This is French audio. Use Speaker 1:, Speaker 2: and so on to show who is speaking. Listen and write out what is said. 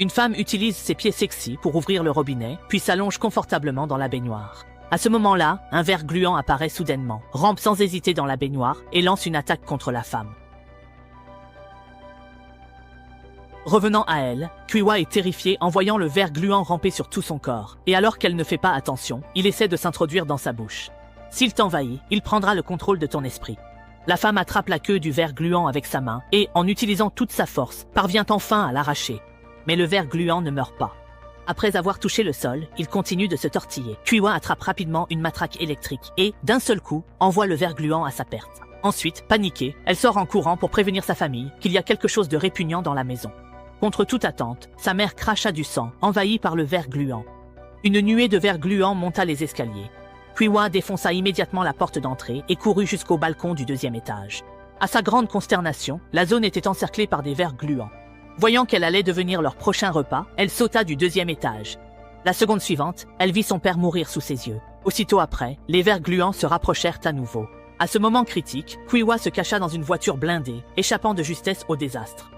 Speaker 1: Une femme utilise ses pieds sexy pour ouvrir le robinet, puis s'allonge confortablement dans la baignoire. À ce moment-là, un ver gluant apparaît soudainement, rampe sans hésiter dans la baignoire et lance une attaque contre la femme. Revenant à elle, Qiwa est terrifiée en voyant le ver gluant ramper sur tout son corps, et alors qu'elle ne fait pas attention, il essaie de s'introduire dans sa bouche. S'il t'envahit, il prendra le contrôle de ton esprit. La femme attrape la queue du ver gluant avec sa main et, en utilisant toute sa force, parvient enfin à l'arracher. Mais le ver gluant ne meurt pas. Après avoir touché le sol, il continue de se tortiller. Qiwa attrape rapidement une matraque électrique et, d'un seul coup, envoie le ver gluant à sa perte. Ensuite, paniquée, elle sort en courant pour prévenir sa famille qu'il y a quelque chose de répugnant dans la maison. Contre toute attente, sa mère cracha du sang, envahie par le ver gluant. Une nuée de ver gluant monta les escaliers. Qiwa défonça immédiatement la porte d'entrée et courut jusqu'au balcon du 2e étage. À sa grande consternation, la zone était encerclée par des vers gluants. Voyant qu'elle allait devenir leur prochain repas, elle sauta du 2e étage. La seconde suivante, elle vit son père mourir sous ses yeux. Aussitôt après, les vers gluants se rapprochèrent à nouveau. À ce moment critique, Qiwa se cacha dans une voiture blindée, échappant de justesse au désastre.